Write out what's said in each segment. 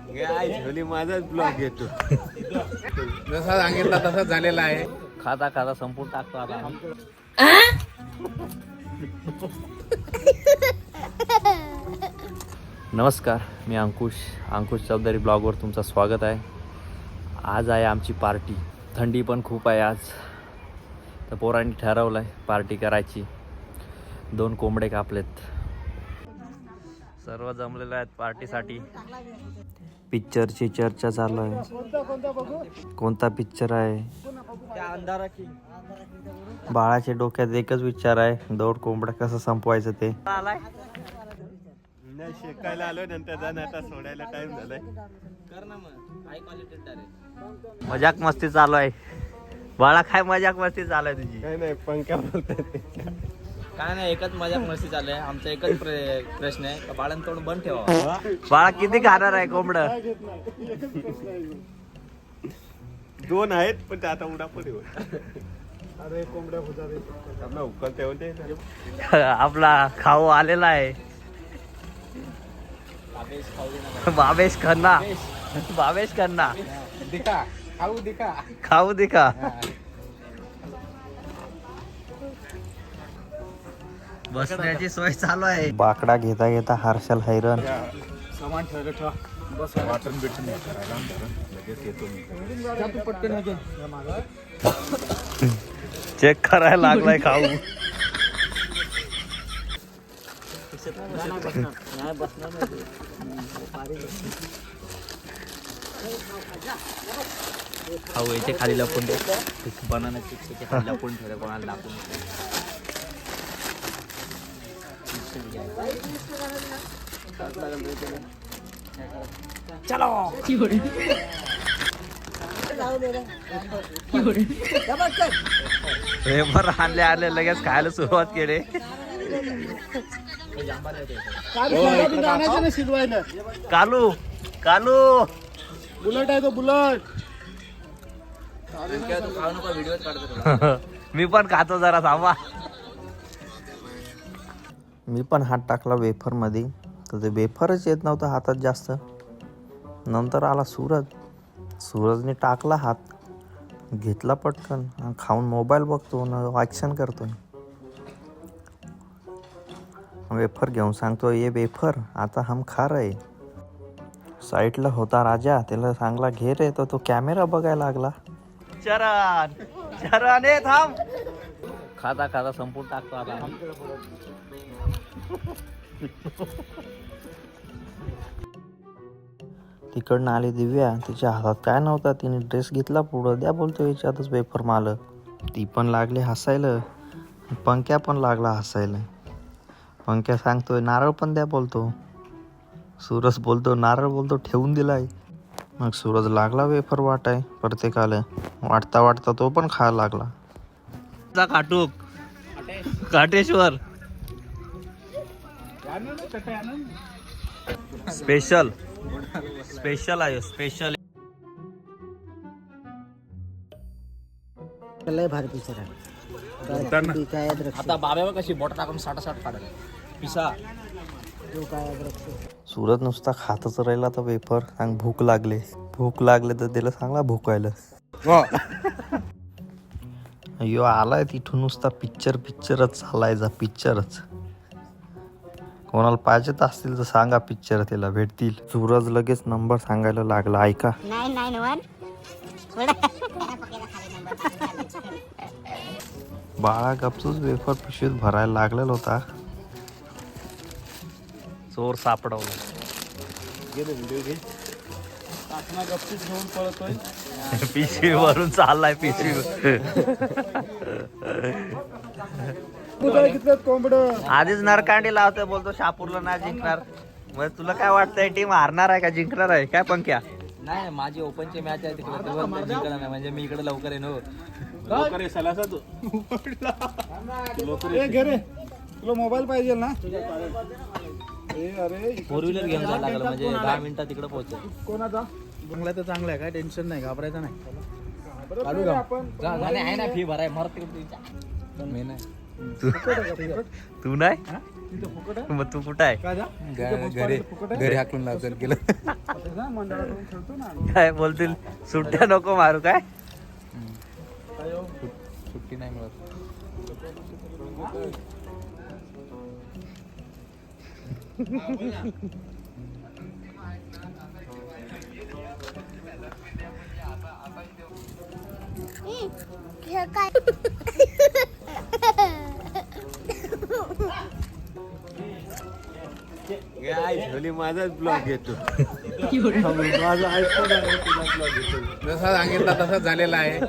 माझाच ब्लॉग येतो. जसा सांगितला तसाच झालेला आहे. खाता खाता संपून टाकतो आता. नमस्कार, मी अंकुश चौधरी ब्लॉगवर तुमचं स्वागत आहे. आज आहे आमची पार्टी. थंडी पण खूप आहे आज, तर पोरांनी ठरवलं आहे पार्टी करायची. 2 कोंबडे कापलेत. सर्व जमलेले आहेत पार्टीसाठी. पिक्चरची चर्चा चालू आहे. कोणता पिक्चर आहे? बाळाच्या डोक्यात एकच विचार आहे, 2 कोंबड्या कसं संपवायचं ते. शेकायला आलो नंतर जाण, आता सोडायला टाइम झालाय. मजाक मस्ती चालू आहे. बाळा काय मजाक मस्ती चालू आहे तुझी? काही नाही, पंख्या बोलतात. काय नाही, एकच मजाक मस्ती चालू आहे. आमचा एकच प्रश्न आहे, बाळांना तोंड बंद ठेवा. बाळा किती खाणार आहे कोंबड? 2 आहेत, पण ते आता उडापडी होत. अरे कोंबड्या आपला उकल तेवढे. आपला खाऊ आलेला आहे. बाबेश खन्ना. दिखा खाऊ दिखा. बसण्याची सोय चालू आहे. बाकडा घेता घेता हर्षल हैराण. सामान ठेवा. बस वाटण बिटन करायला लगेच येतो मी. पटकन चेक करायला लागलाय खाऊ. खाऊ याचे खाली लपून दे. बनाना चिप्स खाली लपून ठेवले, कोणाला दाखवून. चलो पेपर आणले लगेच खायला सुरुवात केली. कालू बुलेट आहे तो बुलेट. मी पण खातो, जरा थांबा. मी पण हात टाकला वेफर मध्ये, तर ते वेफरच येत नव्हतं हातात जास्त. नंतर आला सूरजने टाकला हात, घेतला पटकन, खाऊन मोबाईल बघतो न ॲक्शन करतोय. वेफर घेऊन सांगतो, ये वेफर आता हम खा रहे. साईडला होता राजा, त्याला सांगला घे रे, तो कॅमेरा बघायला लागला. चरण ये थांब. खाता संपून टाकतो आता. तिकडनं आली दिव्या, तिच्या हातात काय नव्हता, तिने ड्रेस घेतला पुढं, द्या बोलतो याच्यातच वेफर माल. ती पण लागली हसायला, पंख्या पण लागला हसायला. पंख्या सांगतोय नारळ पण द्या बोलतो. सूरज बोलतो नारळ, बोलतो ठेवून दिलाय. मग सूरज लागला वेफर वाटाय प्रत्येकाला. वाटता तो पण खायला लागला. काटूक काटेश्वर स्पेशल आहे. स्पेशल लय भारी पिक्चर आहे. आता बाब्यावर कशी बोट टाकून 60 काढायला पिसा. सूरज नुसता खातच राहिला तर वेफर. सांग भूक लागले तर त्याला सांगला भूकायला. अय्यो आलाय तिथून नुसता पिक्चरच चालायचा. पिक्चरच कोणाला पाहिजेत असतील तर सांगा, पिक्चर त्याला भेटतील. सूरज लगेच नंबर सांगायला लागला. ऐका, 991. बाळा गपचूच वेफर पिशवीत भरायला लागलेला होता. चोर सापडवला. पिशवी भरून चाललाय. पिशवी आधीच नरकांडी लावतोय, बोलतो शापूरला ना जिंकणार. मग तुला काय वाटतंय, टीम हारणार आहे का जिंकणार आहे काय पंख्या? नाही, माझी ओपनची मॅच आहे तिकडे, तेव्हा जिंकणार नाही. म्हणजे मी इकडे लवकर येईन. तुला मोबाईल पाहिजे ना? 4 व्हीलर घेऊन जायला लागलं, म्हणजे 10 मिनिटात तिकडे पोहोचेल. कोणाचा बंगला तर चांगला आहे, काय टेन्शन नाही, घाबरायचं नाही. आहे ना, फी भराय मरत तिकडे. मी नाही तू नाही तिथं फुकट आहे मग तू कुठं आहे काय जा घरी हाकून लावतात गेलं आता जा मंडळाकडून खेळतो ना आम्ही. काय बोलतील सुट्ट्या नको मारू काय काय हो? सुट्टी नाही मिळत हे काय माझाच ब्लॉग घेतो माझा आयफोन आहे तुला ब्लॉग घेतो जसा सांगितला तसाच झालेला आहे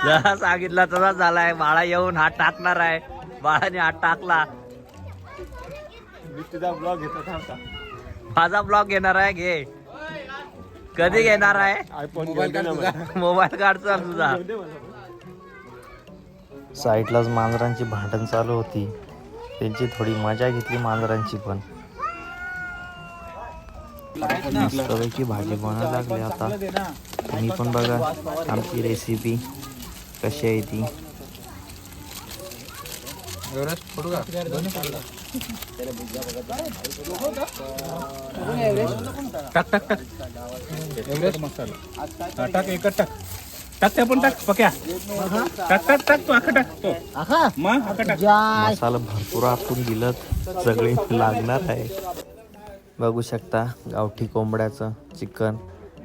जसा सांगितला तसा झालाय बाळा येऊन हात टाकणार आहे बाळाने हात टाकला मी तुझा ब्लॉग घेतो थांबता माझा ब्लॉग घेणार आहे घे कधी घेणार आहे आयफोन मोबाईल काढचा तुझा साईडलाच मांजरांची भांडण चालू होती त्यांची थोडी मजा घेतली मांजरांची पण मस्तपैकी भाजी बनायला लागली आता तुम्ही पण बघा आमची रेसिपी कशी आहे ती फोटो का टाक टाक टाक एवढेच मसाला हा, टाक एकच टाक टाक ते पण टाक पक्या टाक टाक टाक तू आखा टाक तो मग आखा टाक मसाला भरपूर आपण दिलं सगळे लागणार आहे बघू शकता गावठी कोंबड्याचं चिकन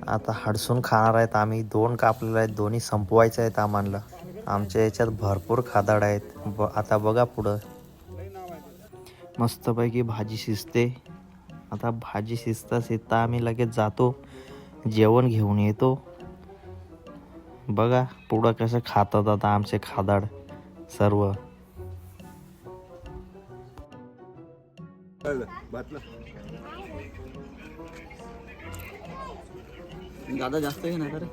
आता हडसून खाणार आहेत आम्ही 2 कापलेले आहेत दोन्ही संपवायचे आहेत आम्हाला आमच्या याच्यात भरपूर खादाड आहेत आता बघा पुढं मस्तपैकी भाजी शिजते आता भाजी शिजता आम्ही लगेच जातो जेवण घेऊन येतो बघा पुढं कसं खातात आता आमचे खादाड सर्व दादा जास्त घेणार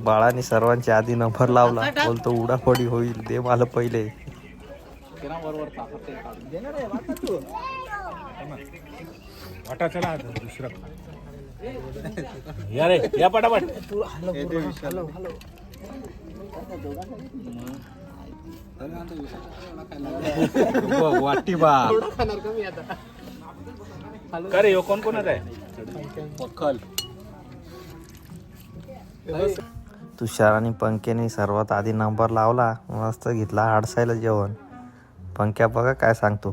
बाळाने सर्वांच्या आधी नंबर लावला बोलतो उडाफोडी होईल दे मला पहिले वाटा चला आता दुसरा या रे या पटापट वाटी बा का रे कोण कोणाच आहे पक्कल तुषार आणि पंक्याने सर्वात आधी नंबर लावला मस्त घेतला हाडसायला जेवण पंक्या बघा काय सांगतो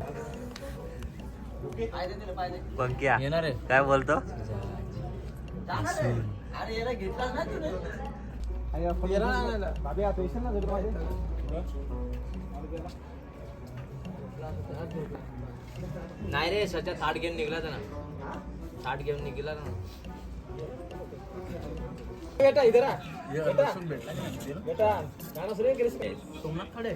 पंक्या येणार आहे काय बोलतो नाही रे सध्या ताट घेऊन निघला ना ताट घेऊन निघला ना बेटा इधर आ बेटा बेटा गाना सुन रे सोमनाथ खड़े